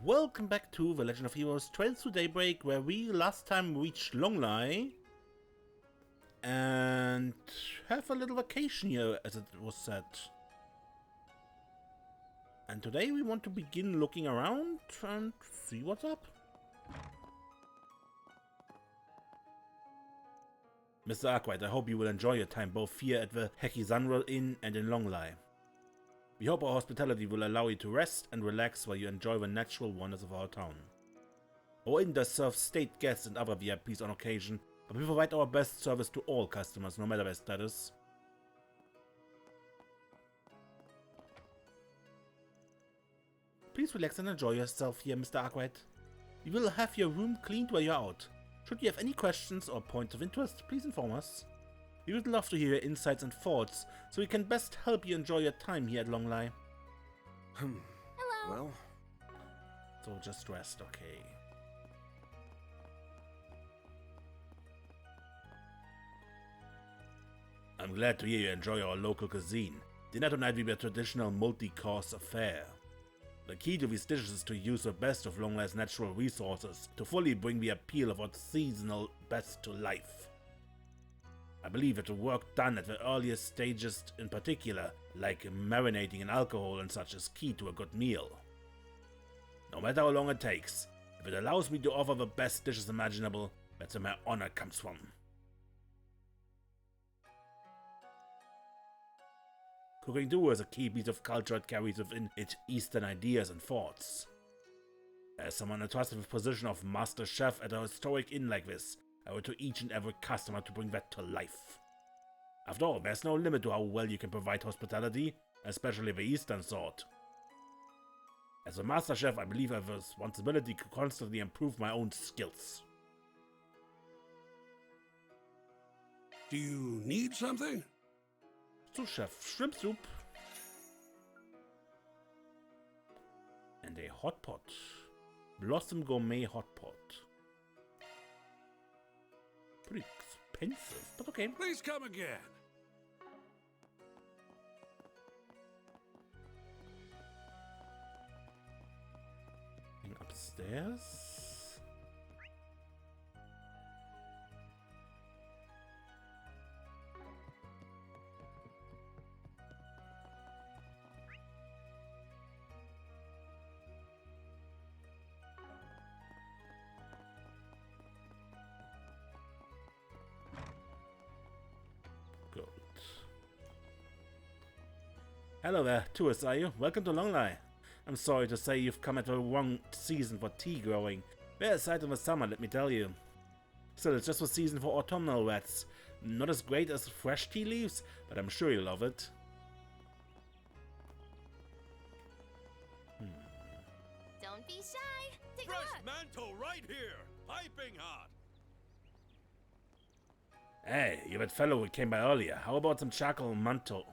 Welcome back to The Legend of Heroes Trails to Daybreak, where we last time reached Longlai and have a little vacation here, as it was said. And today we want to begin looking around and see what's up. Mr. Arkwright, I hope you will enjoy your time both here at the Hekizanral Inn and in Longlai. We hope our hospitality will allow you to rest and relax while you enjoy the natural wonders of our town. Our inn does serve state guests and other VIPs on occasion, but we provide our best service to all customers, no matter their status. Please relax and enjoy yourself here, Mr. Arkwright. We will have your room cleaned while you're out. Should you have any questions or points of interest, please inform us. We would love to hear your insights and thoughts, so we can best help you enjoy your time here at Longlai. Hello. Well. So just rest, okay. I'm glad to hear you enjoy our local cuisine. Dinner tonight will be a traditional multi-course affair. The key to these dishes is to use the best of Longlai's natural resources to fully bring the appeal of what's seasonal best to life. I believe that the work done at the earliest stages in particular, like marinating in alcohol and such, is key to a good meal. No matter how long it takes, if it allows me to offer the best dishes imaginable, that's where my honor comes from. Cooking too is a key piece of culture that carries within it Eastern ideas and thoughts. As someone entrusted with the position of master chef at a historic inn like this, I owe it to each and every customer to bring that to life. After all, there's no limit to how well you can provide hospitality, especially the Eastern sort. As a master chef, I believe I have a responsibility to constantly improve my own skills. Do you need something? Sous chef, shrimp soup. And a hot pot. Blossom Gourmet hot pot. Pretty expensive, but okay. Please come again. And upstairs. Good. Hello there, tourists, are you? Welcome to Longlai. I'm sorry to say you've come at the wrong season for tea growing. We're aside in the summer, let me tell you. Still, it's just the season for autumnal rats. Not as great as fresh tea leaves, but I'm sure you'll love it. Don't be shy. Take a Fresh look. mantle right here. Piping hot. Hey, you're that fellow who came by earlier. How about some charcoal manto?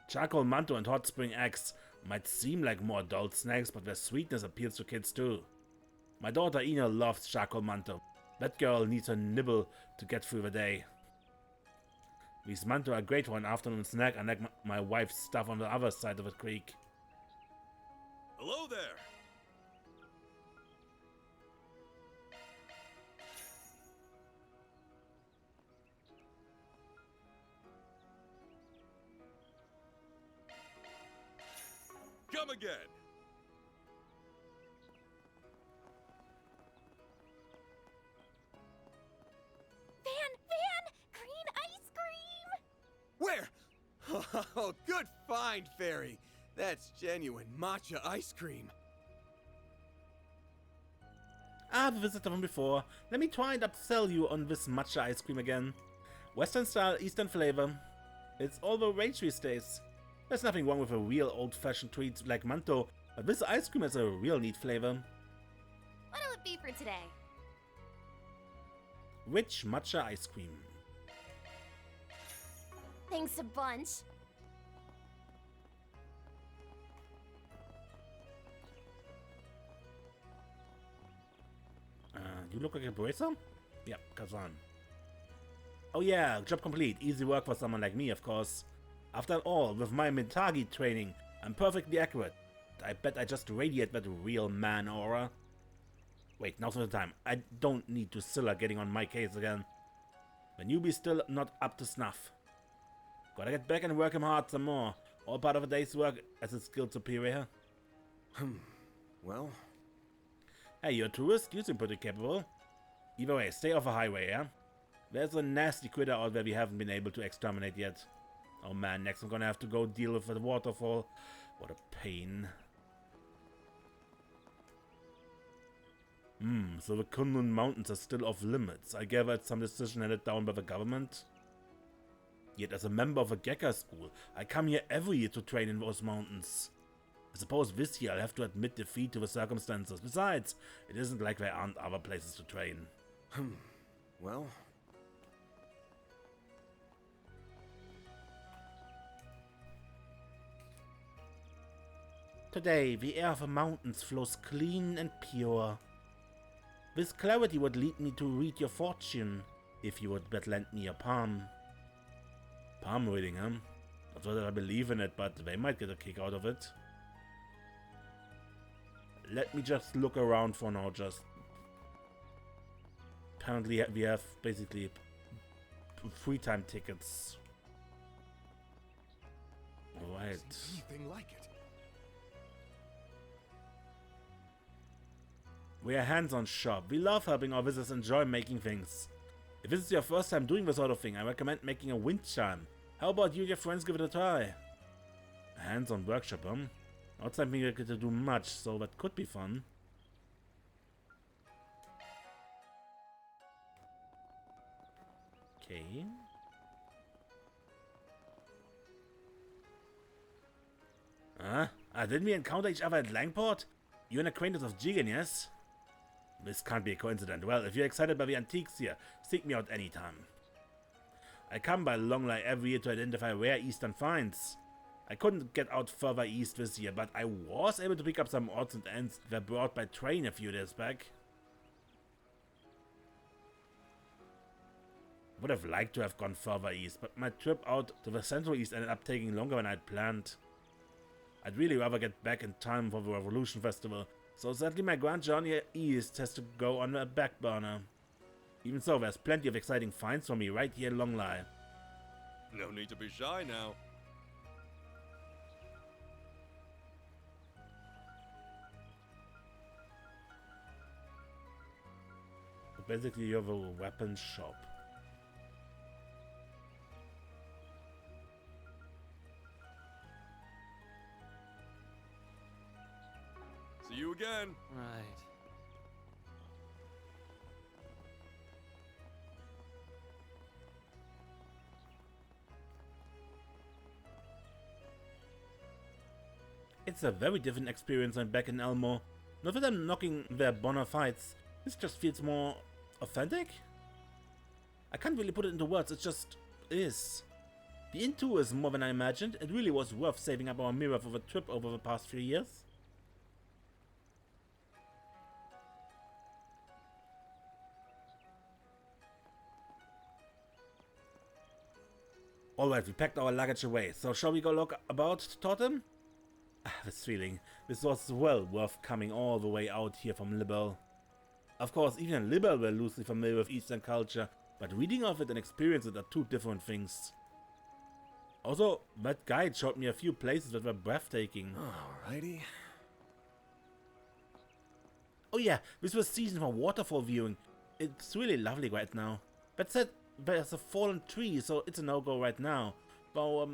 Charcoal manto and hot spring eggs might seem like more adult snacks, but their sweetness appeals to kids too. My daughter Ina loves charcoal manto. That girl needs a nibble to get through the day. These manto are great for an afternoon snack, unlike my wife's stuff on the other side of the creek. Hello there. Come again. Van, green ice cream. Where? Oh, good find, Fairy. That's genuine matcha ice cream. I've visited from before. Let me try and upsell you on this matcha ice cream again. Western style, Eastern flavor. It's all the rage these days. There's nothing wrong with a real old-fashioned treat like manto, but this ice cream has a real neat flavor. What'll it be for today? Rich matcha ice cream. Thanks a bunch. You look like a bracer? Yep, Kazan. Oh yeah, job complete. Easy work for someone like me, of course. After all, with my Mitagi training, I'm perfectly accurate. I bet I just radiate that real man aura. Wait, now's not the time. I don't need Drusilla getting on my case again. The newbie's still not up to snuff. Gotta get back and work him hard some more. All part of a day's work as a skilled superior. Well... Hey, you're a tourist? You seem pretty capable. Either way, stay off the highway, yeah? There's a nasty critter out there we haven't been able to exterminate yet. Oh man, next I'm gonna have to go deal with the waterfall. What a pain. So the Kunlun Mountains are still off limits. I gather it's some decision handed down by the government. Yet as a member of a Gekka school, I come here every year to train in those mountains. I suppose this year I'll have to admit defeat to the circumstances. Besides, it isn't like there aren't other places to train. Well... Today, the air of the mountains flows clean and pure. This clarity would lead me to read your fortune, if you would but lend me a palm. Palm reading, huh? Not that I believe in it, but they might get a kick out of it. Let me just look around for now, just... Apparently we have basically free time tickets. Alright. Anything like it. We are hands-on shop. We love helping our visitors enjoy making things. If this is your first time doing this sort of thing, I recommend making a wind chime. How about you and your friends give it a try? A hands-on workshop, huh? Not something you get to do much, so that could be fun. Okay. Didn't we encounter each other at Langport? You're an acquaintance of Jigen, yes? This can't be a coincidence. Well, if you're excited by the antiques here, seek me out anytime. I come by Longlai every year to identify rare eastern finds. I couldn't get out further east this year, but I was able to pick up some odds and ends that were brought by train a few days back. Would have liked to have gone further east, but my trip out to the central east ended up taking longer than I'd planned. I'd really rather get back in time for the Revolution Festival, so sadly my grand journey east has to go on a back burner. Even so, there's plenty of exciting finds for me right here in Longlai. No need to be shy now. So basically you have a weapons shop. See you again. Right. It's a very different experience than back in Elmo. Not that I'm knocking their bona fides, this just feels more authentic? I can't really put it into words, it just is. The inn too is more than I imagined. It really was worth saving up our mirror for the trip over the past few years. Alright, we packed our luggage away, so shall we go look about, Totem? This feeling. This was well worth coming all the way out here from Libel. Of course, even in Libel we're loosely familiar with Eastern culture, but reading of it and experiencing it are two different things. Also, that guide showed me a few places that were breathtaking. Alrighty. Oh yeah, this was season for waterfall viewing. It's really lovely right now. That said, there's a fallen tree, so it's a no-go right now. Though,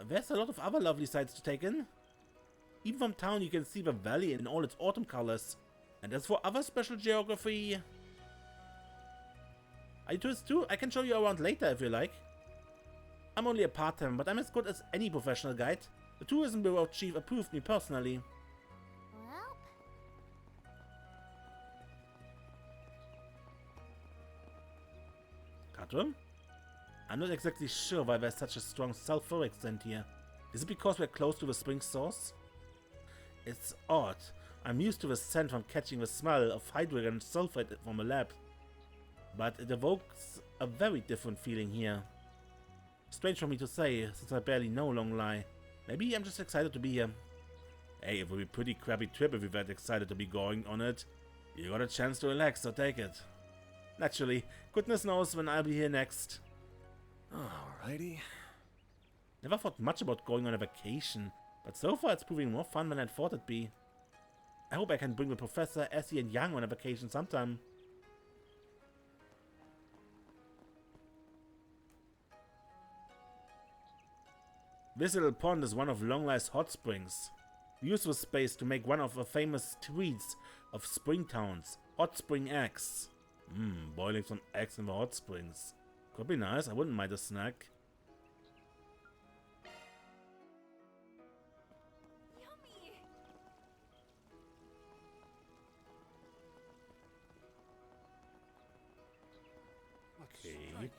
there's a lot of other lovely sights to take in. Even from town you can see the valley in all its autumn colors. And as for other special geography... Are you tourists too? I can show you around later if you like. I'm only a part-timer, but I'm as good as any professional guide. The tourism bureau chief approved me personally. Well, Katrum? I'm not exactly sure why there's such a strong sulfuric scent here. Is it because we're close to the spring source? It's odd. I'm used to the scent from catching the smell of hydrogen sulfide from a lab. But it evokes a very different feeling here. Strange for me to say, since I barely know Longlai. Maybe I'm just excited to be here. Hey, it would be a pretty crappy trip if you were excited to be going on it. You got a chance to relax, so take it. Naturally, goodness knows when I'll be here next. Alrighty. Never thought much about going on a vacation, but so far it's proving more fun than I thought it'd be. I hope I can bring the Professor, Essie and Yang on a vacation sometime. This little pond is one of Longlai's hot springs. We use this space to make one of the famous tweets of spring towns, hot spring eggs. Boiling some eggs in the hot springs. Could be nice, I wouldn't mind a snack. Yummy. Okay.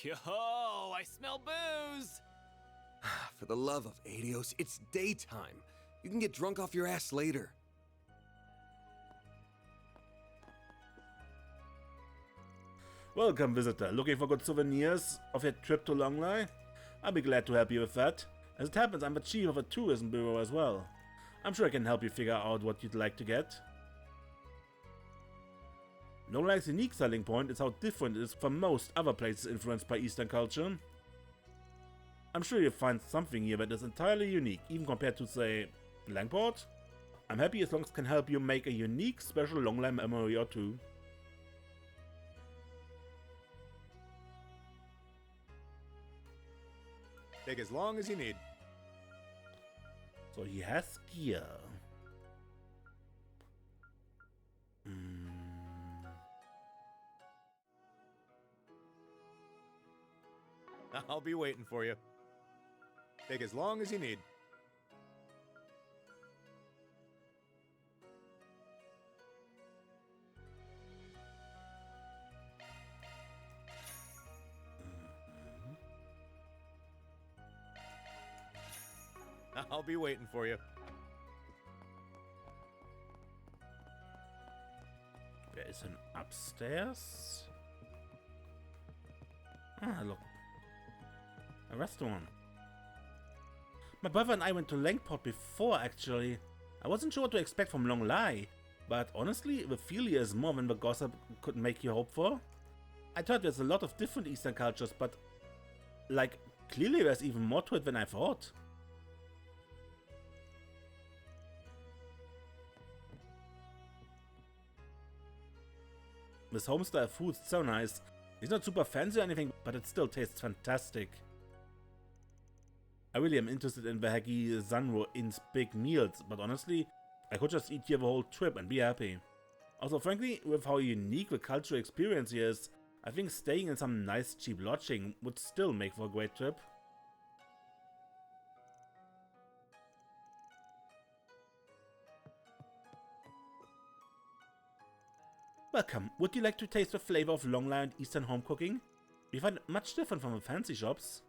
Yo, I smell booze! For the love of Adios, it's daytime. You can get drunk off your ass later. Welcome, visitor. Looking for good souvenirs of your trip to Longlai? I'll be glad to help you with that. As it happens, I'm the chief of a tourism bureau as well. I'm sure I can help you figure out what you'd like to get. Longlai's unique selling point is how different it is from most other places influenced by Eastern culture. I'm sure you'll find something here that is entirely unique, even compared to, say, Langport. I'm happy as long as it can help you make a unique, special Longlai memory or two. Take as long as you need. So he has gear. I'll be waiting for you. Take as long as you need. I'll be waiting for you. There is an upstairs. Ah, look. A restaurant. My brother and I went to Langport before, actually. I wasn't sure what to expect from Longlai, but honestly, the feel here is more than the gossip could make you hope for. I thought there's a lot of different Eastern cultures, but like, clearly there's even more to it than I thought. This homestyle food's so nice. It's not super fancy or anything, but it still tastes fantastic. I really am interested in the Hagi Zanro Inn's big meals, but honestly, I could just eat here the whole trip and be happy. Also, frankly, with how unique the cultural experience here is, I think staying in some nice cheap lodging would still make for a great trip. Welcome. Would you like to taste the flavor of Longlai and Eastern home cooking? We find it much different from the fancy shops.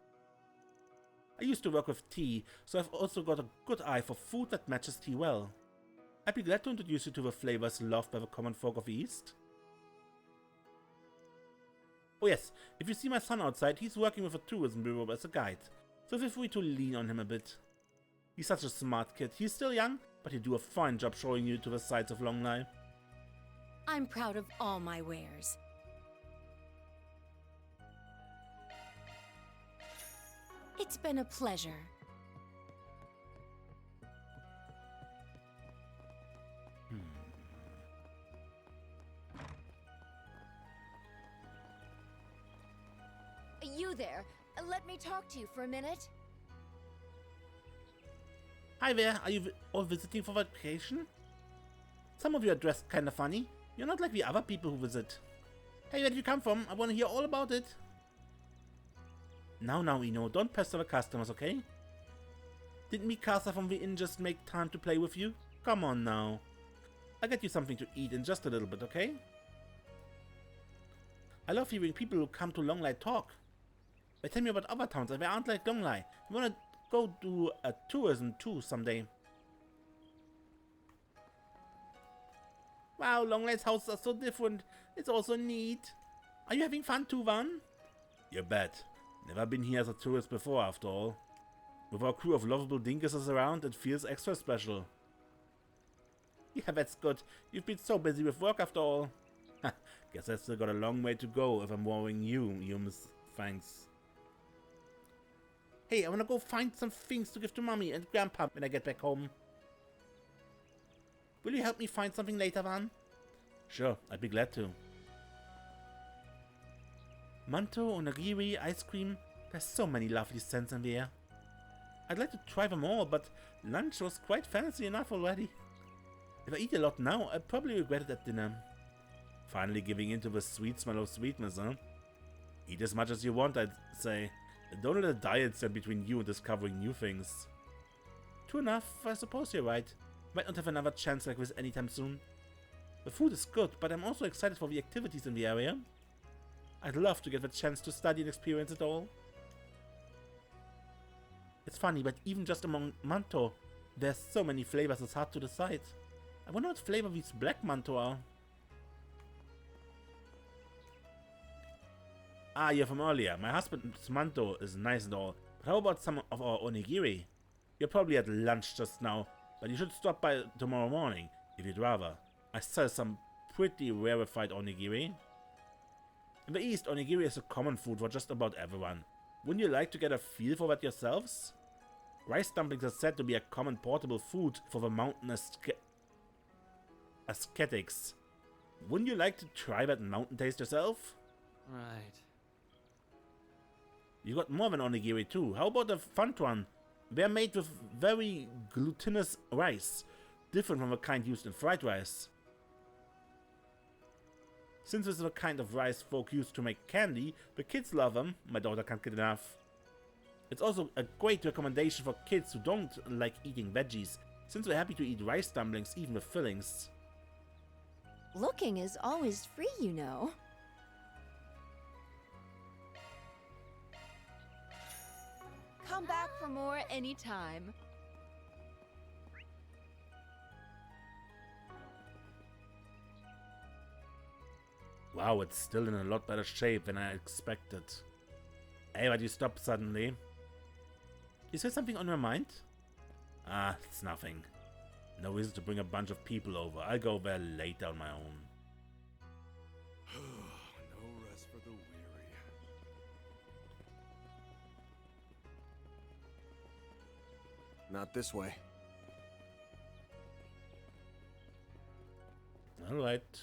I used to work with tea, so I've also got a good eye for food that matches tea well. I'd be glad to introduce you to the flavors loved by the common folk of the East. Oh yes, if you see my son outside, he's working with a tourism bureau as a guide, so feel free to lean on him a bit. He's such a smart kid. He's still young, but he'll do a fine job showing you to the sights of Longlai. I'm proud of all my wares. It's been a pleasure. You there. Let me talk to you for a minute. Hi there, are you all visiting for vacation? Some of you are dressed kinda funny. You're not like the other people who visit. Hey, where did you come from? I wanna hear all about it. Now, Ino, don't pester the customers, okay? Didn't Mikasa from the inn just make time to play with you? Come on now. I'll get you something to eat in just a little bit, okay? I love hearing people who come to Longlai talk. They tell me about other towns that aren't like Longlai. You wanna go do a tourism too someday. Wow, Longlai's houses are so different. It's also neat. Are you having fun too, Van? You bet. Never been here as a tourist before, after all. With our crew of lovable dinkuses around, it feels extra special. Yeah, that's good. You've been so busy with work after all. Guess I still got a long way to go if I'm worrying you, Miss. Thanks. Hey, I wanna go find some things to give to Mommy and Grandpa when I get back home. Will you help me find something later, Van? Sure, I'd be glad to. Manto, onigiri, ice cream. There's so many lovely scents in the air. I'd like to try them all, but lunch was quite fancy enough already. If I eat a lot now, I'll probably regret it at dinner. Finally giving in to the sweet smell of sweetness, huh? Eat as much as you want, I'd say. Don't let a diet stand between you and discovering new things. True enough, I suppose you're right. Might not have another chance like this anytime soon. The food is good, but I'm also excited for the activities in the area. I'd love to get the chance to study and experience it all. It's funny, but even just among manto, there's so many flavors it's hard to decide. I wonder what flavor these black manto are. Ah, you're from earlier. My husband's manto is nice and all, but how about some of our onigiri? You're probably at lunch just now, but you should stop by tomorrow morning, if you'd rather. I sell some pretty rarefied onigiri. In the East, onigiri is a common food for just about everyone. Wouldn't you like to get a feel for that yourselves? Rice dumplings are said to be a common portable food for the mountain ascetics. Wouldn't you like to try that mountain taste yourself? Right. You got more than onigiri too. How about the fantuan? They're made with very glutinous rice, different from the kind used in fried rice. Since this is the kind of rice folk use to make candy, the kids love them. My daughter can't get enough. It's also a great recommendation for kids who don't like eating veggies, since they're happy to eat rice dumplings even with fillings. Looking is always free, you know. Come back for more anytime. Wow, it's still in a lot better shape than I expected. Hey, why'd you stop suddenly? Is there something on your mind? Ah, it's nothing. No reason to bring a bunch of people over. I'll go there later on my own. No rest for the weary. Not this way. Alright.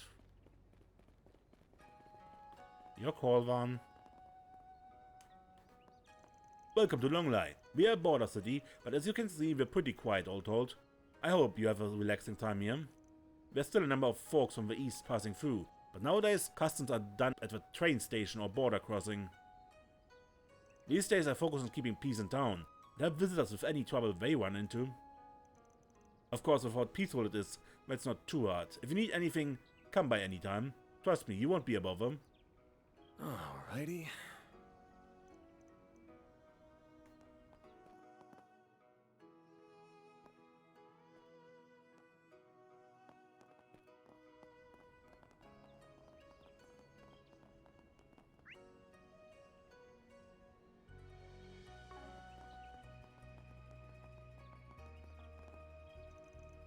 Your call, Van. Welcome to Longlai. We are a border city, but as you can see, we're pretty quiet all told. I hope you have a relaxing time here. There's still a number of folks from the east passing through, but nowadays customs are done at the train station or border crossing. These days I focus on keeping peace in town, and help visitors with any trouble they run into. Of course, with how peaceful it is, it's not too hard. If you need anything, come by anytime. Trust me, you won't be a bother. Alrighty.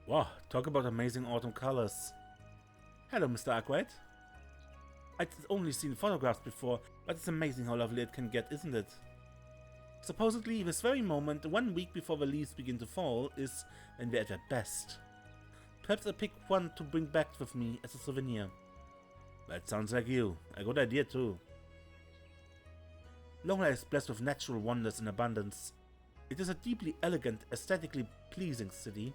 Wow, talk about amazing autumn colors. Hello, Mr. Arkwright. I'd only seen photographs before, but it's amazing how lovely it can get, isn't it? Supposedly, this very moment, 1 week before the leaves begin to fall, is when they're at their best. Perhaps I'll pick one to bring back with me as a souvenir. That sounds like you. A good idea too. Longlai is blessed with natural wonders in abundance. It is a deeply elegant, aesthetically pleasing city.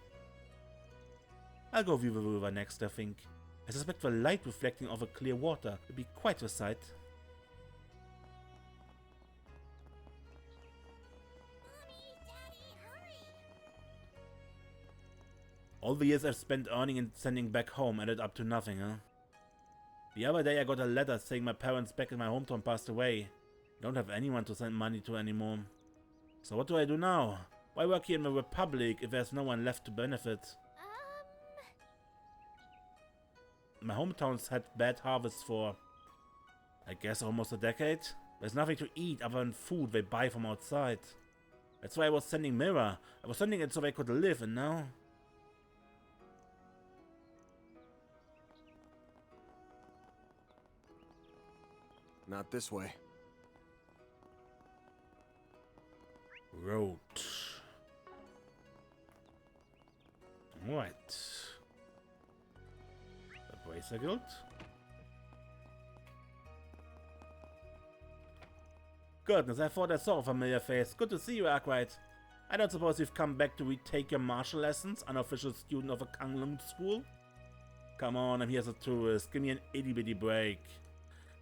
I'll go view the river next, I think. I suspect the light reflecting off the clear water will be quite a sight. Mommy, Daddy, hurry! All the years I've spent earning and sending back home added up to nothing, huh? The other day I got a letter saying my parents back in my hometown passed away. I don't have anyone to send money to anymore. So what do I do now? Why work here in the Republic if there's no one left to benefit? My hometown's had bad harvests for, I guess, almost a decade. There's nothing to eat other than food they buy from outside. That's why I was sending Mirror. I was sending it so I could live, and now... Not this way. Road. Right. The Bracer Guild. Goodness, I thought I saw a familiar face. Good to see you, Arkwright. I don't suppose you've come back to retake your martial lessons, unofficial student of a Kanglung school? Come on, I'm here as a tourist. Give me an itty-bitty break.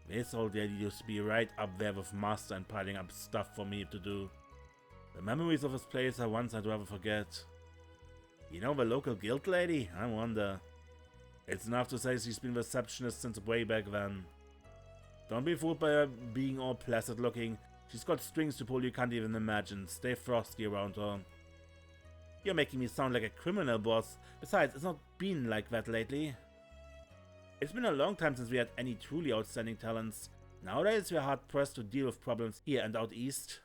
This old lady used to be right up there with Master and piling up stuff for me to do. The memories of this place are ones I'd rather forget. You know the local guild lady? I wonder. It's enough to say she's been receptionist since way back then. Don't be fooled by her being all placid looking. She's got strings to pull you can't even imagine. Stay frosty around her. You're making me sound like a criminal, boss. Besides, it's not been like that lately. It's been a long time since we had any truly outstanding talents. Nowadays we're hard pressed to deal with problems here and out east.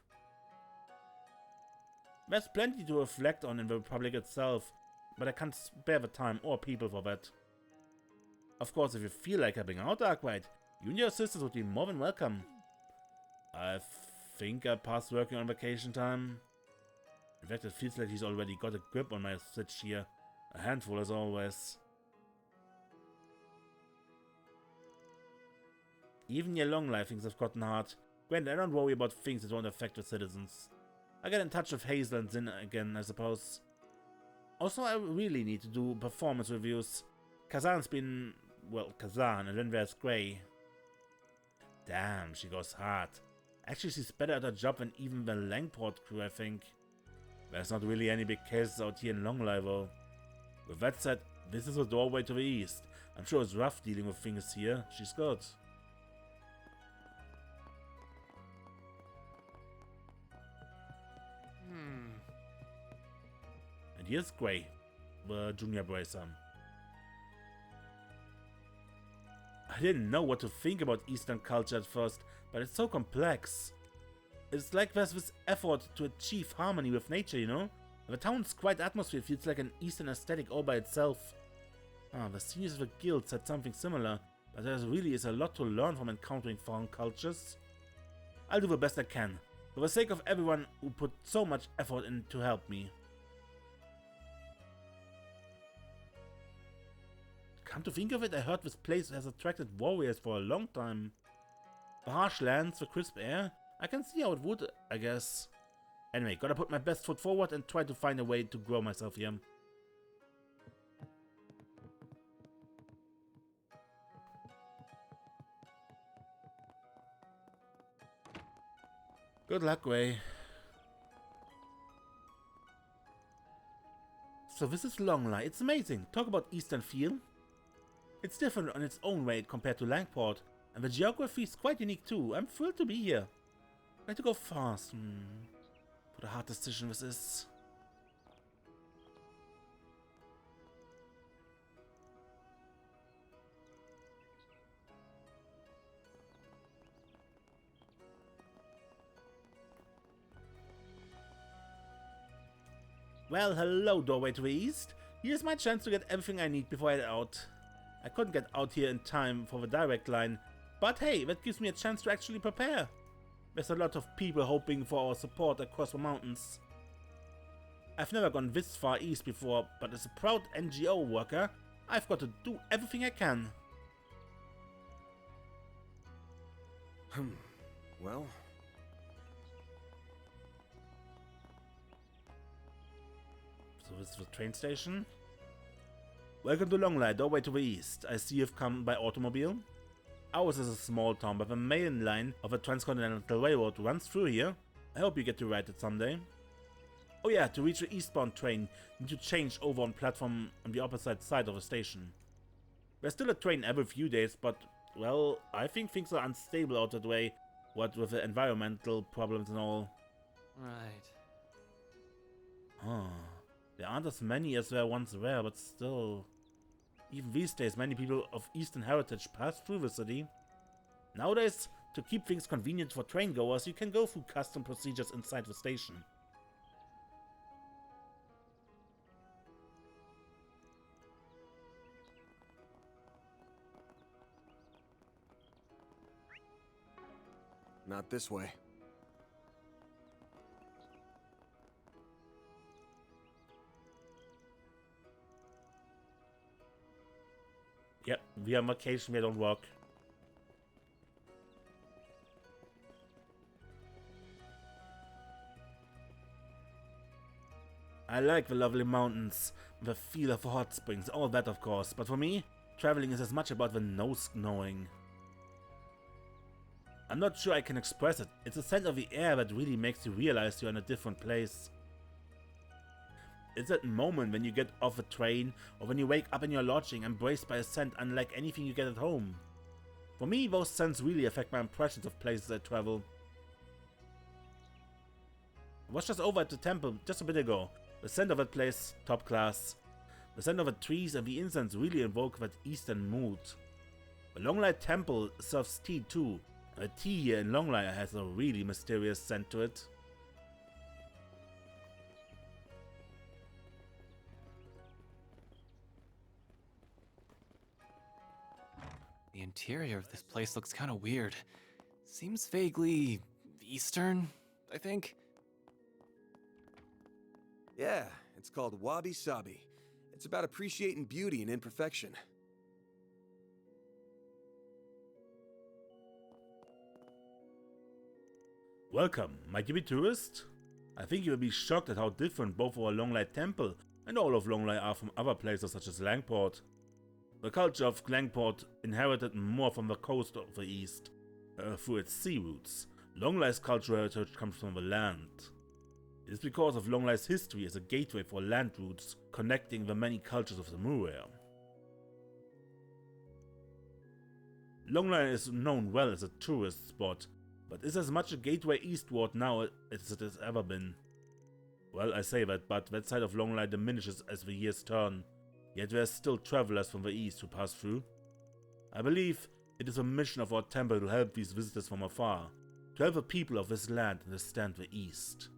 There's plenty to reflect on in the Republic itself, but I can't spare the time or people for that. Of course, if you feel like helping out, Arkwright, you and your sisters would be more than welcome. I think I passed working on vacation time. In fact, it feels like he's already got a grip on my sitch here. A handful as always. Even your Longlai things have gotten hard. Granted, I don't worry about things that won't affect the citizens. I get in touch with Hazel and Zin again, I suppose. Also, I really need to do performance reviews. Kazan's been... well, Kazan, and then there's Grey. Damn, she goes hard. Actually, she's better at her job than even the Langport crew, I think. There's not really any big cases out here in Longlai, though. With that said, this is a doorway to the east. I'm sure it's rough dealing with things here. She's good. And here's Grey, the junior bracer. I didn't know what to think about Eastern culture at first, but it's so complex. It's like there's this effort to achieve harmony with nature, you know? The town's quiet atmosphere feels like an Eastern aesthetic all by itself. The seniors of the guild said something similar, but there really is a lot to learn from encountering foreign cultures. I'll do the best I can, for the sake of everyone who put so much effort in to help me. Come to think of it, I heard this place has attracted warriors for a long time. The harsh lands, the crisp air, I can see how it would, I guess. Anyway, gotta put my best foot forward and try to find a way to grow myself here. Good luck, Grey. So this is Longlai. It's amazing. Talk about Eastern feel. It's different on its own way compared to Langport, and the geography is quite unique too. I'm thrilled to be here. I need to go fast. What a hard decision this is. Well, hello, doorway to the east. Here's my chance to get everything I need before I head out. I couldn't get out here in time for the direct line, but hey, that gives me a chance to actually prepare. There's a lot of people hoping for our support across the mountains. I've never gone this far east before, but as a proud NGO worker, I've got to do everything I can. Well... So this is the train station. Welcome to Longlai, doorway to the east. I see you've come by automobile. Ours is a small town, but the main line of the Transcontinental Railroad runs through here. I hope you get to ride it someday. Oh yeah, to reach the eastbound train, you need to change over on platform on the opposite side of the station. There's still a train every few days, but, well, I think things are unstable out that way, what with the environmental problems and all. Right. There aren't as many as there once were, but still... Even these days, many people of Eastern heritage pass through the city. Nowadays, to keep things convenient for train goers, you can go through custom procedures inside the station. not this way. Yep, we are on vacation, we don't work. I like the lovely mountains, the feel of hot springs, all that of course, but for me, traveling is as much about the nose knowing. I'm not sure I can express it. It's a scent of the air that really makes you realize you're in a different place. It's that moment when you get off a train or when you wake up in your lodging embraced by a scent unlike anything you get at home. For me, those scents really affect my impressions of places I travel. I was just over at the temple just a bit ago. The scent of that place, top class. The scent of the trees and the incense really invoke that eastern mood. The Longlai temple serves tea too, and the tea here in Longlai has a really mysterious scent to it. The interior of this place looks kind of weird. Seems vaguely Eastern, I think. Yeah, it's called Wabi Sabi. It's about appreciating beauty and imperfection. Welcome, might you be tourist? I think you will be shocked at how different both our Longlai temple and all of Longlai are from other places such as Langport. The culture of Langport inherited more from the coast of the east, through its sea routes. Longlai's cultural heritage comes from the land. It is because of Longlai's history as a gateway for land routes connecting the many cultures of the Muir. Longlai is known well as a tourist spot, but is as much a gateway eastward now as it has ever been. Well, I say that, but that side of Longlai diminishes as the years turn, yet there are still travelers from the east who pass through. I believe it is a mission of our temple to help these visitors from afar, to help the people of this land understand the east.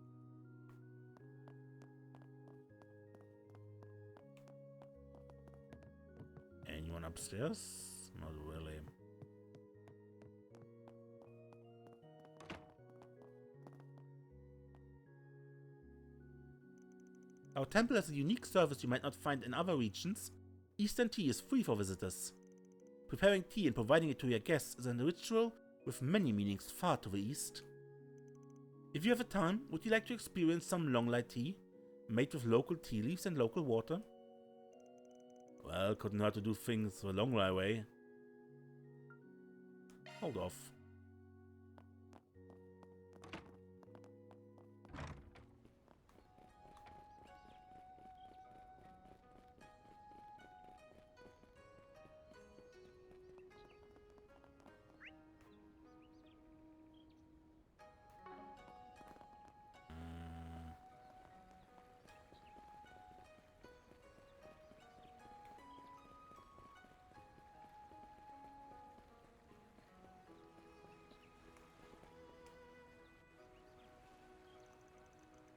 Anyone upstairs? Not really. Our temple has a unique service you might not find in other regions. Eastern tea is free for visitors. Preparing tea and providing it to your guests is a ritual with many meanings far to the east. If you have the time, would you like to experience some Longlai tea, made with local tea leaves and local water? Well, couldn't hurt to do things the Longlai way. Hold off.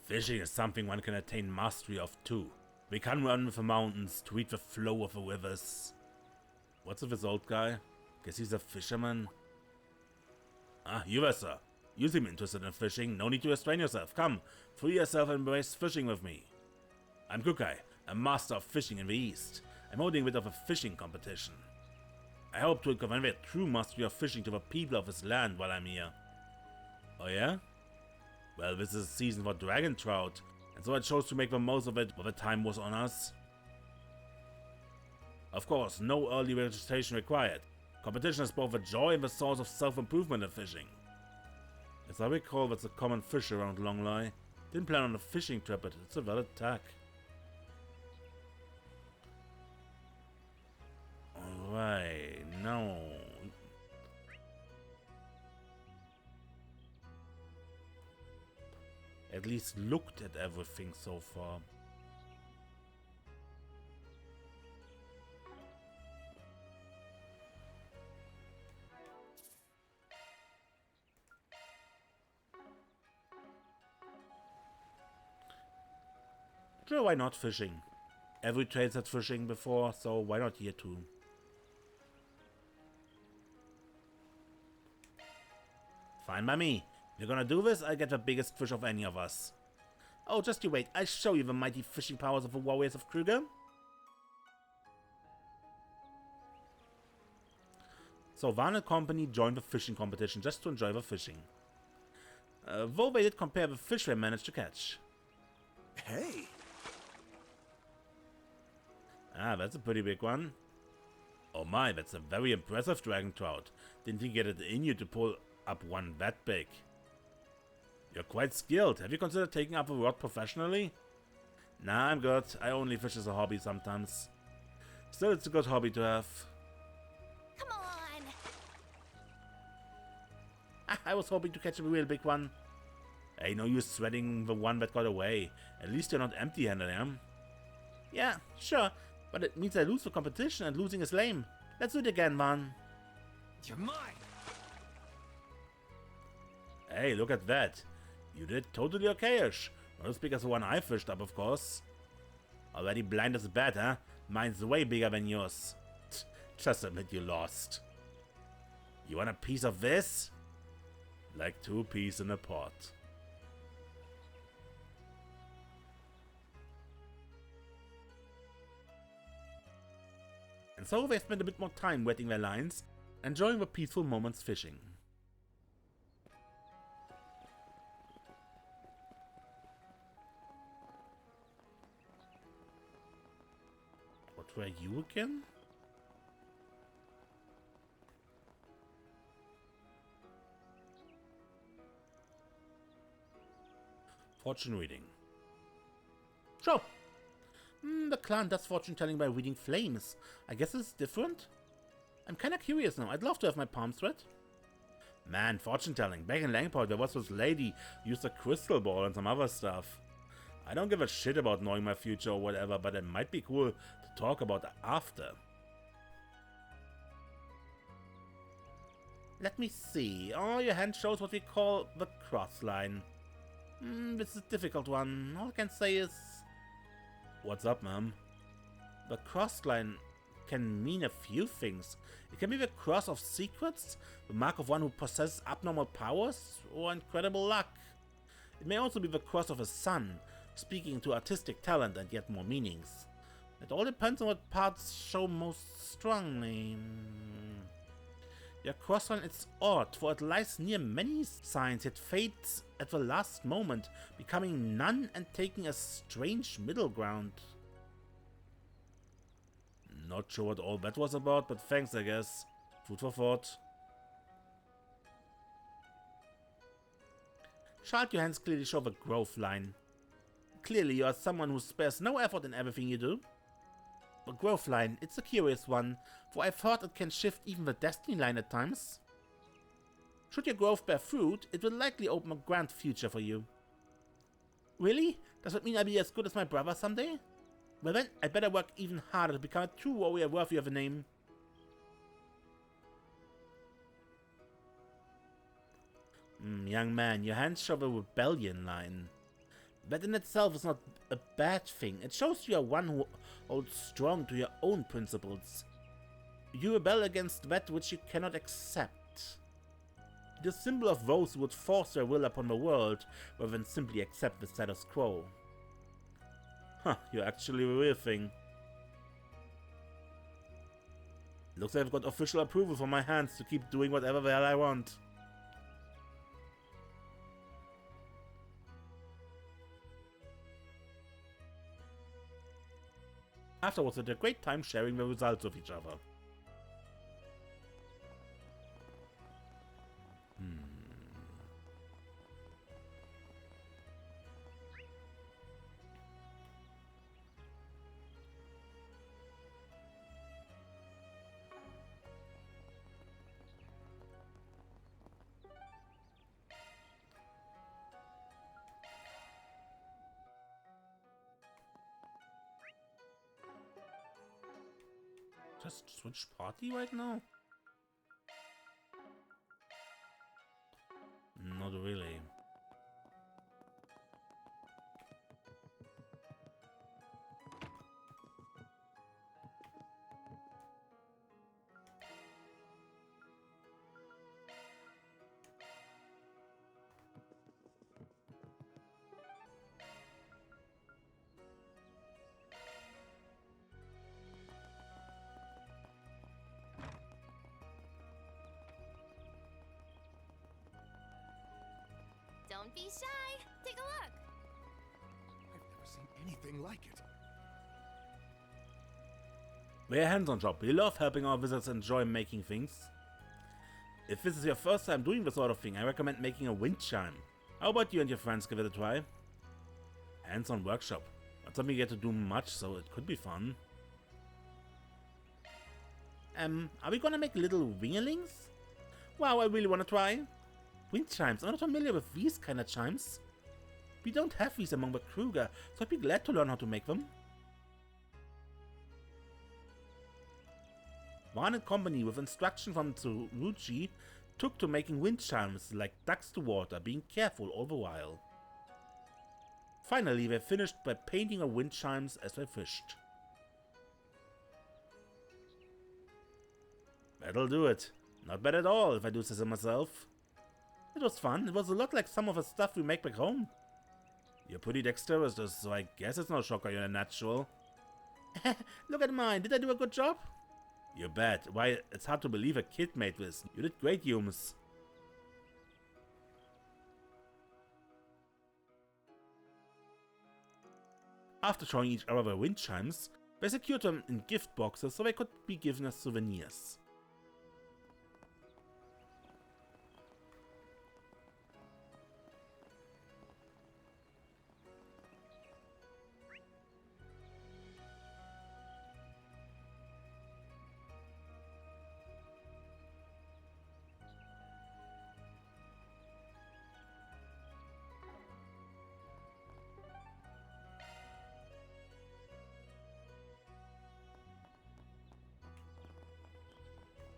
Fishing is something one can attain mastery of too. We can run with the mountains to read the flow of the rivers. What's with this old guy? Guess he's a fisherman. Ah, you there, sir. You seem interested in fishing. No need to restrain yourself. Come, free yourself and embrace fishing with me. I'm Kukai, a master of fishing in the east. I'm holding a bit of a fishing competition. I hope to convey a true mastery of fishing to the people of this land while I'm here. Oh yeah? Well, this is a season for dragon trout, and so I chose to make the most of it while the time was on us. Of course, no early registration required. Competition is both a joy and the source of self-improvement in fishing. As I recall, that's a common fish around Longlai. Didn't plan on a fishing trip, but it's a valid tack. Alright, no. At least looked at everything so far. Sure, why not fishing? Every trade's had fishing before, so why not here too? Fine by me. If you're gonna do this, I get the biggest fish of any of us. Oh, just you wait. I show you the mighty fishing powers of the warriors of Kruger. So Van and company joined the fishing competition just to enjoy the fishing. Though they did compare the fish they managed to catch. Hey! Ah, that's a pretty big one. Oh my, that's a very impressive dragon trout. Didn't you get it in you to pull up one that big? You're quite skilled. Have you considered taking up the rod professionally? Nah, I'm good. I only fish as a hobby sometimes. Still, it's a good hobby to have. Come on! Ah, I was hoping to catch a real big one. Hey, no use sweating the one that got away. At least you're not empty-handed, eh? Yeah, sure. But it means I lose the competition, and losing is lame. Let's do it again, Van. You're mine! Hey, look at that. You did totally okayish. Not as big as the one I fished up, of course. Already blind as a bat, huh? Mine's way bigger than yours. Just admit you lost. You want a piece of this? Like 2 peas in a pot. And so they spent a bit more time wetting their lines, enjoying the peaceful moments fishing. What were you again? Fortune reading. Sure. The clan does fortune telling by reading flames. I guess it's different? I'm kinda curious now. I'd love to have my palms read. Man, fortune telling. Back in Langport there was this lady who used a crystal ball and some other stuff. I don't give a shit about knowing my future or whatever, but it might be cool to talk about after. Let me see. Oh, your hand shows what we call the cross line. This is a difficult one. All I can say is... What's up, ma'am? The cross line can mean a few things. It can be the cross of secrets, the mark of one who possesses abnormal powers, or incredible luck. It may also be the cross of a sun, speaking to artistic talent and yet more meanings. It all depends on what parts show most strongly. Your crossline is odd, for it lies near many signs, yet fades at the last moment, becoming none and taking a strange middle ground. Not sure what all that was about, but thanks, I guess. Food for thought. Chart, your hands clearly show the growth line. Clearly, you are someone who spares no effort in everything you do. The growth line, it's a curious one, for I've heard it can shift even the destiny line at times. Should your growth bear fruit, it will likely open a grand future for you. Really? Does that mean I'll be as good as my brother someday? Well then, I'd better work even harder to become a true warrior worthy of a name. Young man, your hands show the rebellion line. That in itself is not a bad thing. It shows you are one who holds strong to your own principles. You rebel against that which you cannot accept. It is a symbol of those who would force their will upon the world rather than simply accept the status quo. Huh, you're actually a real thing. Looks like I've got official approval from my hands to keep doing whatever the hell I want. Afterwards, we had a great time sharing the results with each other. Just switch party right now? Not really. be shy. Take a look. I've never seen anything like it. We're a hands-on job. We love helping our visitors enjoy making things. If this is your first time doing this sort of thing, I recommend making a wind chime. How about you and your friends give it a try? Hands-on workshop. Not something you get to do much, so it could be fun. Are we gonna make little winglings? Wow, I really wanna try. Wind chimes. I'm not familiar with these kind of chimes. We don't have these among the Kruger, so I'd be glad to learn how to make them. One company with instruction from Tsurugi took to making wind chimes like ducks to water, being careful all the while. Finally, they finished by painting our wind chimes as they fished. That'll do it. Not bad at all, if I do say so myself. It was fun. It was a lot like some of the stuff we make back home. You're pretty dexterous, so I guess it's no shocker you're a natural. Look at mine. Did I do a good job? You bet. Why, it's hard to believe a kid made this. You did great, Yums. After showing each other the wind chimes, they secured them in gift boxes so they could be given as souvenirs.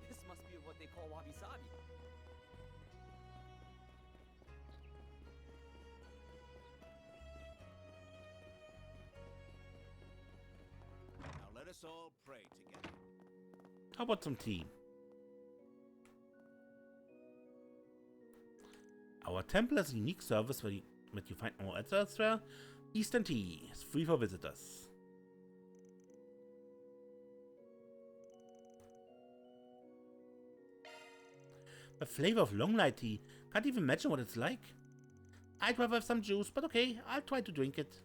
This must be what they call wabi-sabi. Now let us all pray together. How about some tea? Our temple has a unique service that you find more elsewhere. Eastern tea is free for visitors. The flavor of Longlai tea, can't even imagine what it's like. I'd rather have some juice, but okay, I'll try to drink it.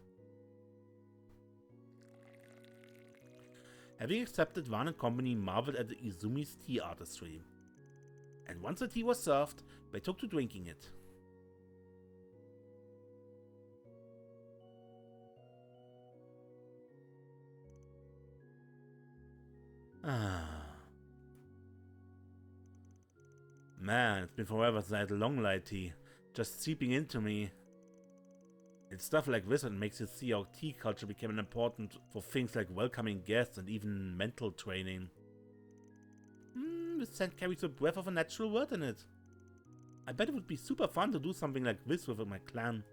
Having accepted, Wan and company marveled at the Izumi's tea artistry. And once the tea was served, they took to drinking it. Man, it's been forever since I had Longlai tea, just seeping into me. It's stuff like this that makes you see how tea culture became important for things like welcoming guests and even mental training. This scent carries a breath of a natural word in it. I bet it would be super fun to do something like this with my clan.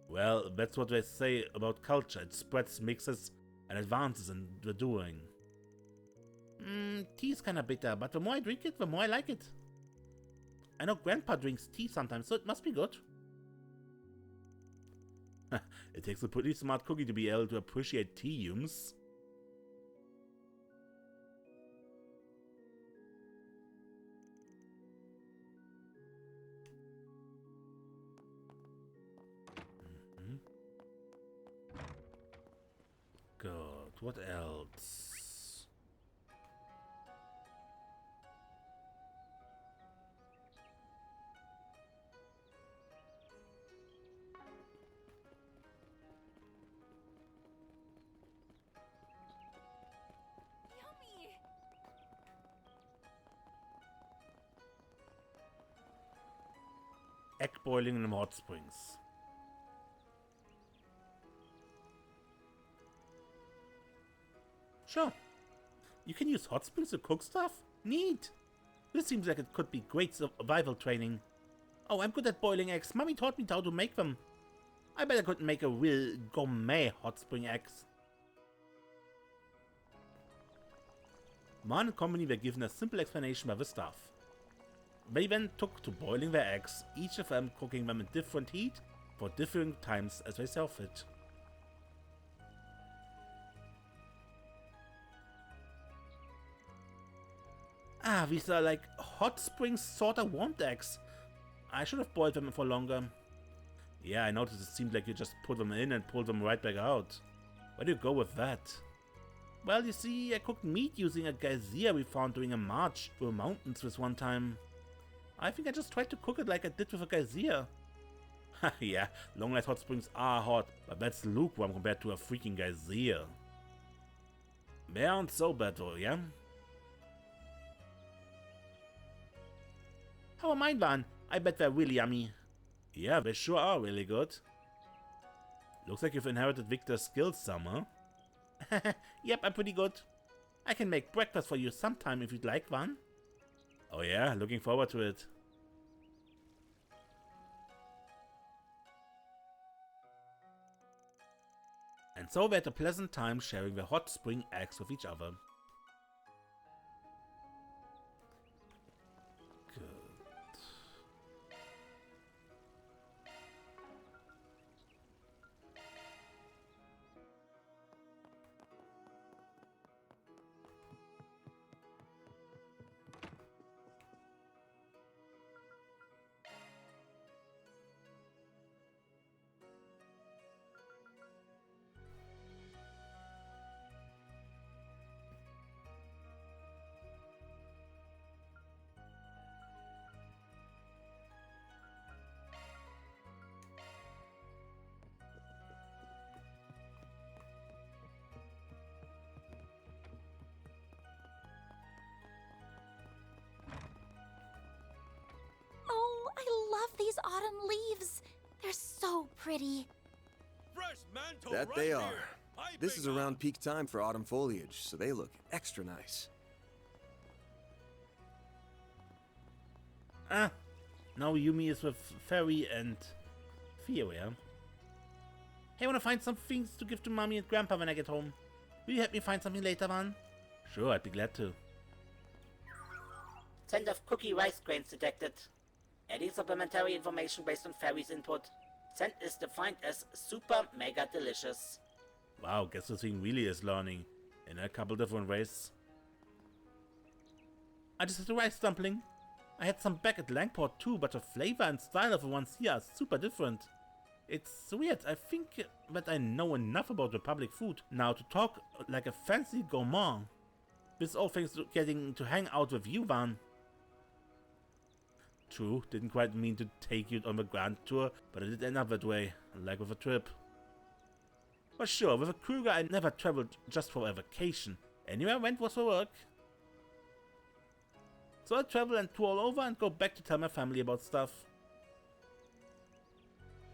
Well, that's what they say about culture. It spreads, mixes, and advances in the doing. Tea is kinda bitter, but the more I drink it, the more I like it. I know Grandpa drinks tea sometimes, so it must be good. It takes a pretty smart cookie to be able to appreciate tea, Yums. Good, what else? Yummy. Egg boiling in the hot springs. Sure. You can use hot springs to cook stuff? Neat. This seems like it could be great survival training. Oh, I'm good at boiling eggs. Mommy taught me how to make them. I bet I could make a real gourmet hot spring eggs. Man and company were given a simple explanation by the staff. They then took to boiling their eggs, each of them cooking them in different heat for different times as they saw fit. These are like hot springs sorta warmed eggs. I should have boiled them for longer. Yeah, I noticed it seemed like you just put them in and pulled them right back out. Where do you go with that? Well, you see, I cooked meat using a geyser we found during a march through the mountains this one time. I think I just tried to cook it like I did with a geyser. Yeah, Longlai's hot springs are hot, but that's lukewarm compared to a freaking geyser. They aren't so bad though, yeah? How are mine, Van? I bet they're really yummy. Yeah, they sure are really good. Looks like you've inherited Victor's skills some, huh? Yep, I'm pretty good. I can make breakfast for you sometime if you'd like one. Oh yeah, looking forward to it. And so we had a pleasant time sharing the hot spring eggs with each other. Good. Oh, I love these autumn leaves. They're so pretty. Fresh mantle That right they here. are. Hi, This big is guy. around peak time for autumn foliage, so they look extra nice. Ah, now Yumi is with Fairy and Theo. Hey, wanna find some things to give to Mommy and Grandpa when I get home? Will you help me find something later, Van? Sure, I'd be glad to. Scent of cookie rice grains detected. Adding supplementary information based on Fairy's input. Scent is defined as super mega delicious. Wow, guess this thing really is learning in a couple different ways. I just had a rice dumpling. I had some back at Langport too, but the flavor and style of the ones here are super different. It's weird. I think that I know enough about Republic food now to talk like a fancy gourmand. This all thanks to getting to hang out with you, Van. True, didn't quite mean to take you on the grand tour, but it did end up that way, like with a trip. But sure, with a Kruger I never traveled just for a vacation. Anywhere I went was for work. So I'll travel and tour all over and go back to tell my family about stuff.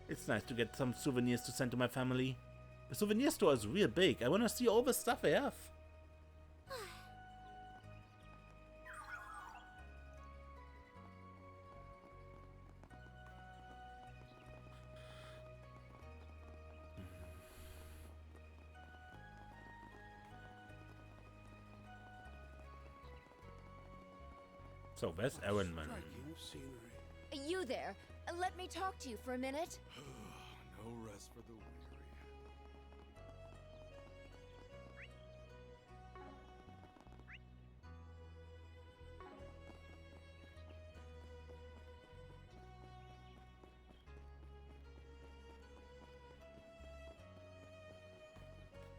It's nice to get some souvenirs to send to my family. The souvenir store is real big. I wanna see all the stuff they have. So where's Aaron, man? Striking scenery. You there. Let me talk to you for a minute. No rest for the weary.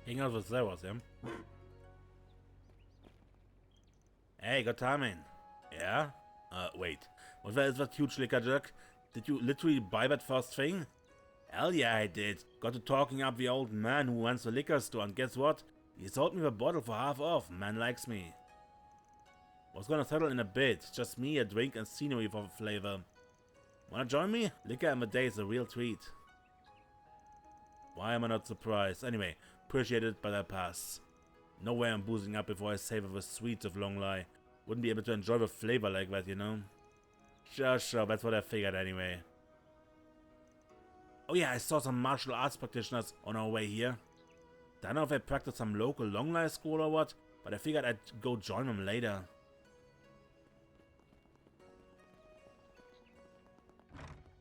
Hang out with Zeros, yeah? Hey, good timing. Yeah? Wait. Was that huge liquor jerk? Did you literally buy that first thing? Hell yeah, I did. Got to talking up the old man who runs the liquor store, and guess what? He sold me the bottle for half off. Man likes me. Was gonna settle in a bit. Just me, a drink, and scenery for flavor. Wanna join me? Liquor in the day is a real treat. Why am I not surprised? Anyway, appreciate it, but I pass. No way I'm boozing up before I savor the sweets of Longlai. Wouldn't be able to enjoy the flavor like that, you know? Sure, that's what I figured anyway. Oh yeah, I saw some martial arts practitioners on our way here. Don't know if they practice some local Longlai school or what, but I figured I'd go join them later.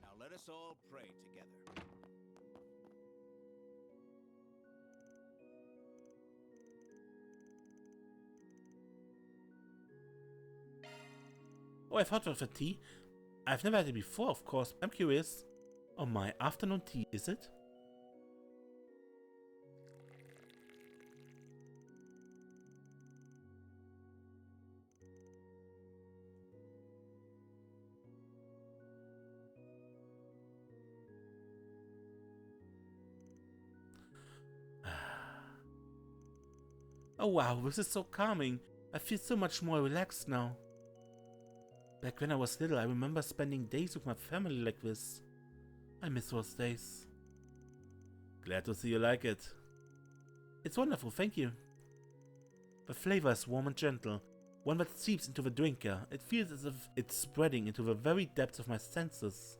Now let us all pray together. Oh, I've heard of the tea. I've never had it before, of course. I'm curious. Oh, my afternoon tea, is it? Oh wow, this is so calming. I feel so much more relaxed now. Back when I was little, I remember spending days with my family like this. I miss those days. Glad to see you like it. It's wonderful, thank you. The flavor is warm and gentle, one that seeps into the drinker. It feels as if it's spreading into the very depths of my senses.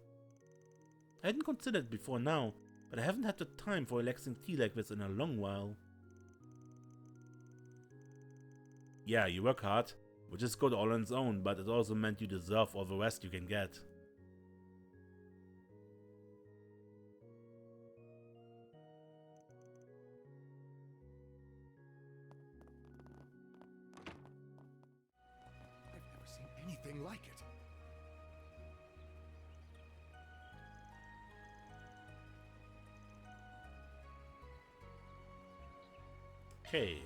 I hadn't considered it before now, but I haven't had the time for relaxing tea like this in a long while. Yeah, you work hard, which is good all on its own, but it also meant you deserve all the rest you can get. I've never seen anything like it. Okay,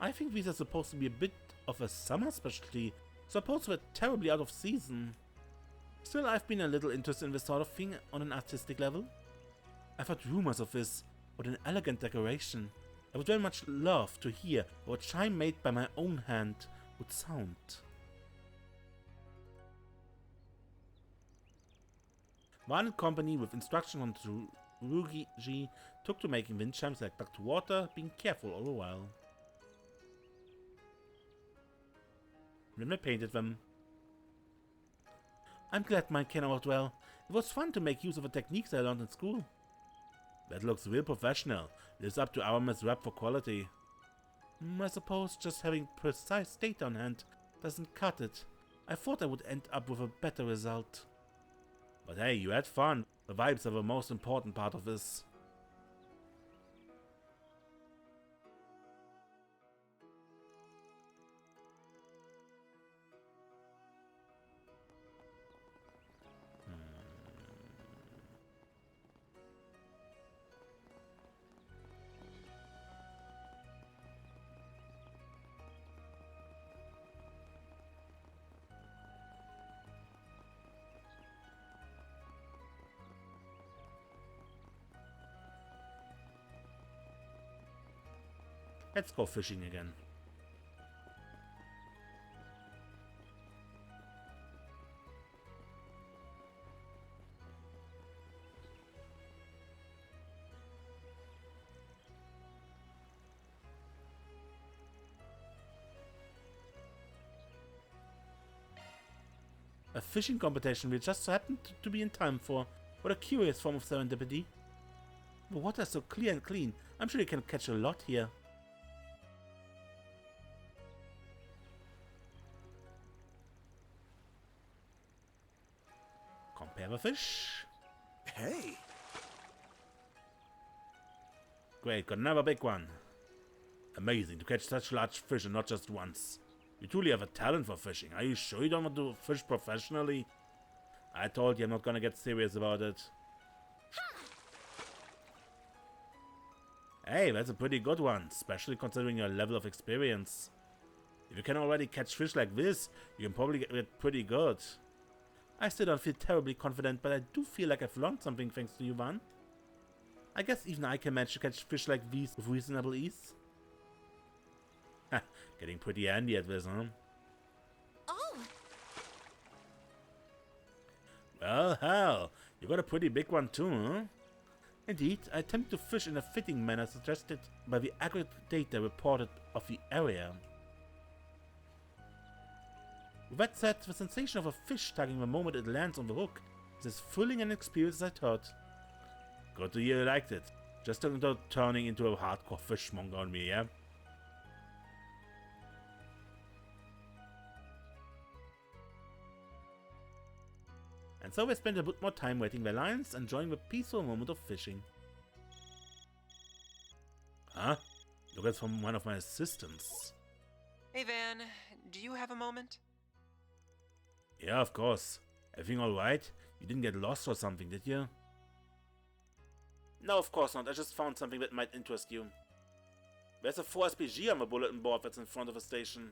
I think these are supposed to be a bit of a summer specialty, suppose we're terribly out of season. Still, I've been a little interested in this sort of thing on an artistic level. I've heard rumors of this, what an elegant decoration. I would very much love to hear what a chime made by my own hand would sound. One company with instruction on Tsurugi took to making wind chimes like back to water, being careful all the while. Then I painted them. I'm glad mine came out well. It was fun to make use of the techniques I learned in school. That looks real professional. Lives up to our rep for quality. I suppose just having precise data on hand doesn't cut it. I thought I would end up with a better result. But hey, you had fun. The vibes are the most important part of this. Let's go fishing again. A fishing competition we just happened to be in time for. What a curious form of serendipity. The water is so clear and clean. I'm sure you can catch a lot here. Compare the fish. Hey! Great, got another big one. Amazing to catch such large fish and not just once. You truly have a talent for fishing. Are you sure you don't want to fish professionally? I told you I'm not gonna get serious about it. Hey, that's a pretty good one, especially considering your level of experience. If you can already catch fish like this, you can probably get pretty good. I still don't feel terribly confident, but I do feel like I've learned something thanks to you, Van. I guess even I can manage to catch fish like these with reasonable ease. Ha, getting pretty handy at this, huh? Oh! Well, hell, you got a pretty big one too, huh? Indeed, I attempt to fish in a fitting manner suggested by the accurate data reported of the area. With that said, the sensation of a fish tugging the moment it lands on the hook is as thrilling an experience as I thought. Good to hear you liked it. Just turning into a hardcore fishmonger on me, yeah? And so we spent a bit more time waiting the lines, enjoying the peaceful moment of fishing. Huh? Look, it's from one of my assistants. Hey Van, do you have a moment? Yeah, of course. Everything alright? You didn't get lost or something, did you? No, of course not. I just found something that might interest you. There's a 4 SPG on the bulletin board that's in front of the station.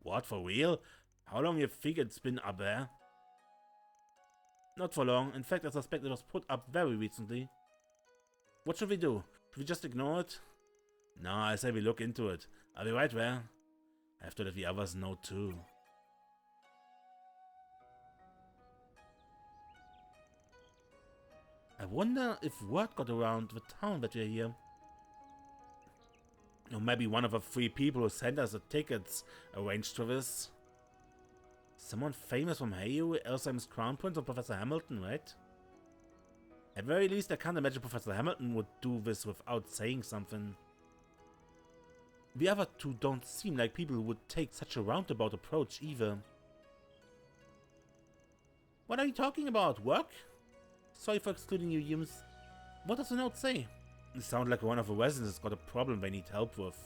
What, for real? How long you think it's been up there? Not for long. In fact, I suspect it was put up very recently. What should we do? Should we just ignore it? No, I say we look into it. Are we right there? I have to let the others know too. I wonder if word got around the town that we're here. Or maybe one of the 3 people who sent us the tickets arranged for this. Someone famous from Hayu, Elsam's Crown Prince, or Professor Hamilton, right? At very least, I can't imagine Professor Hamilton would do this without saying something. The other 2 don't seem like people who would take such a roundabout approach either. What are you talking about? Work? Sorry for excluding you, Yums. What does the note say? It sounds like one of the residents has got a problem they need help with.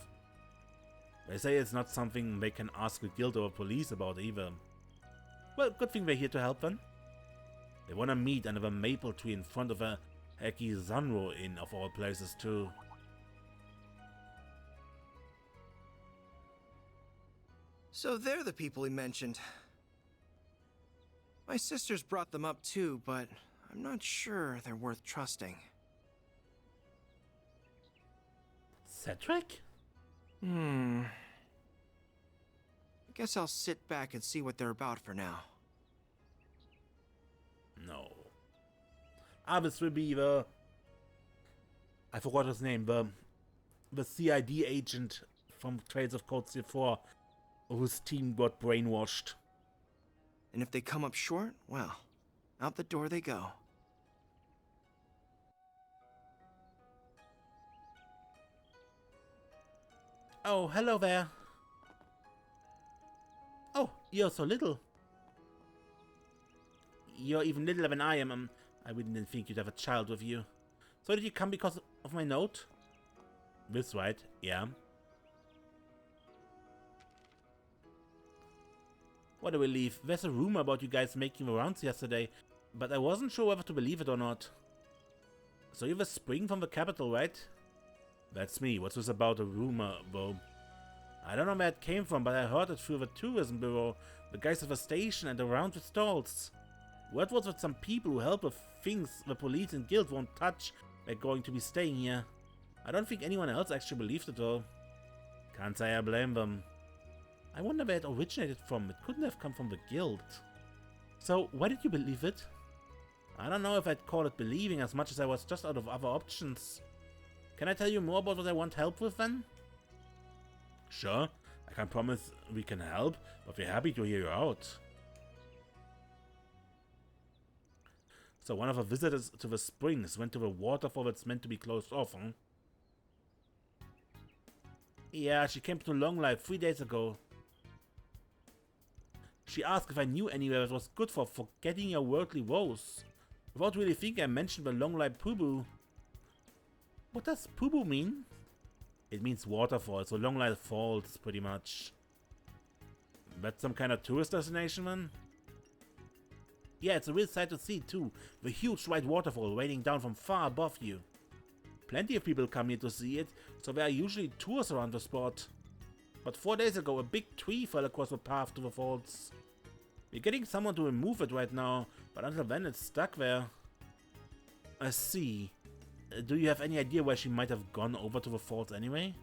They say it's not something they can ask the guild or police about either. Well, good thing they're here to help then. They wanna meet under the maple tree in front of a Heki Zanro Inn of all places too. So they're the people he mentioned. My sisters brought them up too, but I'm not sure they're worth trusting. Cedric? I guess I'll sit back and see what they're about for now. No. This will be the... I forgot his name. The CID agent from Trails of Code C4, whose team got brainwashed. And if they come up short, well, out the door they go. Oh, hello there. Oh, you're so little. You're even littler than I am. I wouldn't think you'd have a child with you. So did you come because of my note? This right, yeah. What a relief. There's a rumor about you guys making the rounds yesterday, but I wasn't sure whether to believe it or not. So you're the spring from the capital, right? That's me. What's this about a rumor, though? I don't know where it came from, but I heard it through the tourism bureau, the guys at the station and around the stalls. Word was that some people who help with things the police and guild won't touch are going to be staying here. I don't think anyone else actually believed it though. Can't say I blame them. I wonder where it originated from. It couldn't have come from the guild. So, why did you believe it? I don't know if I'd call it believing as much as I was just out of other options. Can I tell you more about what I want help with then? Sure, I can't promise we can help, but we're happy to hear you out. So one of the visitors to the springs went to the waterfall that's meant to be closed off, huh? Yeah, she came to Longlai 3 days ago. She asked if I knew anywhere that was good for forgetting your worldly woes. Without really thinking, I mentioned the Longlai Pubu. What does Pubu mean? It means waterfall, so Longlai Falls, pretty much. That's some kind of tourist destination, then? Yeah, it's a real sight to see, too. The huge white waterfall raining down from far above you. Plenty of people come here to see it, so there are usually tours around the spot. But 4 days ago, a big tree fell across the path to the falls. We're getting someone to remove it right now, but until then it's stuck there. I see. Do you have any idea where she might have gone over to the falls anyway?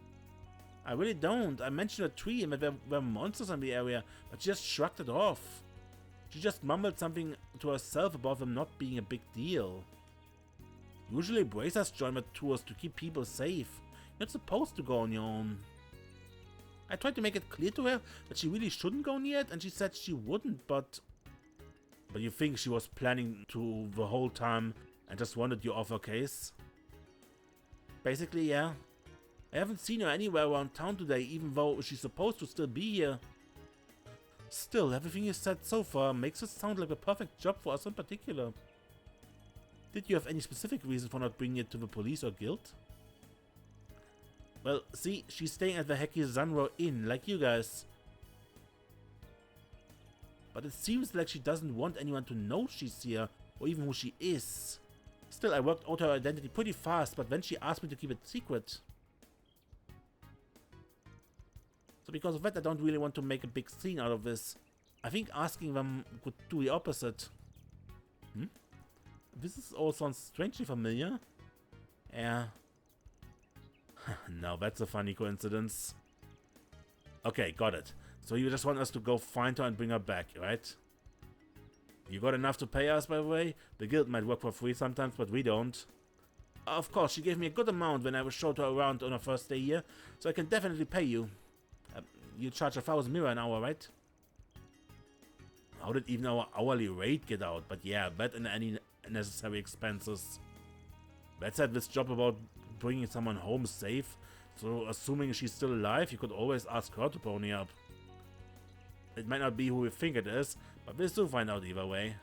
I really don't. I mentioned a tree and that there were monsters in the area, but she just shrugged it off. She just mumbled something to herself about them not being a big deal. Usually bracers join the tours to keep people safe. You're not supposed to go on your own. I tried to make it clear to her that she really shouldn't go near it, and she said she wouldn't, but... But you think she was planning to the whole time and just wanted you off her case? Basically, yeah. I haven't seen her anywhere around town today, even though she's supposed to still be here. Still, everything you said so far makes it sound like a perfect job for us in particular. Did you have any specific reason for not bringing it to the police or guild? Well, see, she's staying at the Heki Zanro Inn, like you guys. but it seems like she doesn't want anyone to know she's here, or even who she is. Still, I worked out her identity pretty fast, but then she asked me to keep it secret. So because of that, I don't really want to make a big scene out of this. I think asking them could do the opposite. This all sounds strangely familiar. Yeah. Now that's a funny coincidence. Okay, got it. So you just want us to go find her and bring her back, right? You got enough to pay us, by the way? The guild might work for free sometimes, but we don't. Of course, she gave me a good amount when I showed her around on her first day here, so I can definitely pay you. You charge 1,000 mirror an hour, right? How did even our hourly rate get out? But yeah, that and any necessary expenses. That said, this job about bringing someone home safe, so assuming she's still alive, you could always ask her to pony up. It might not be who we think it is, but we'll soon find out either way.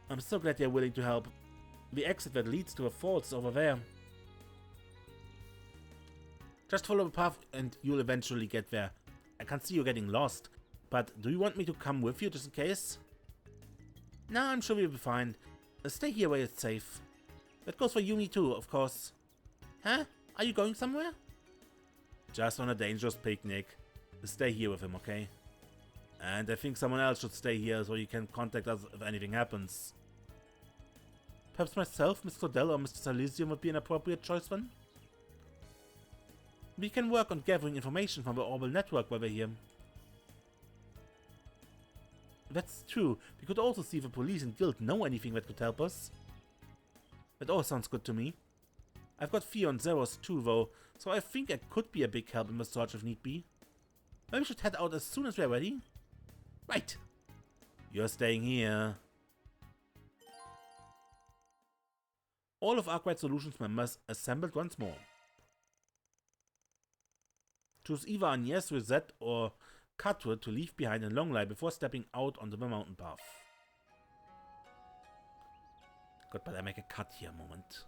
I'm so glad you're willing to help. The exit that leads to a falls over there. Just follow the path and you'll eventually get there. I can see you getting lost, but do you want me to come with you just in case? No, I'm sure we'll be fine. Stay here where it's safe. That goes for Yumi too, of course. Huh? Are you going somewhere? Just on a dangerous picnic. Stay here with him, okay? And I think someone else should stay here so you can contact us if anything happens. Perhaps myself, Mr. Dell, or Mr. Salesium would be an appropriate choice then? We can work on gathering information from the Orbital network while we're here. That's true. We could also see if the police and guild know anything that could help us. That all sounds good to me. I've got fear on Zeros too, though, so I think I could be a big help in the search if need be. Maybe we should head out as soon as we're ready. Right. You're staying here. All of Arkwright Solutions members assembled once more. Choose either Agnes, Reset, or Cutwood to leave behind in Longlai before stepping out onto the mountain path. God, but I make a cut here a moment.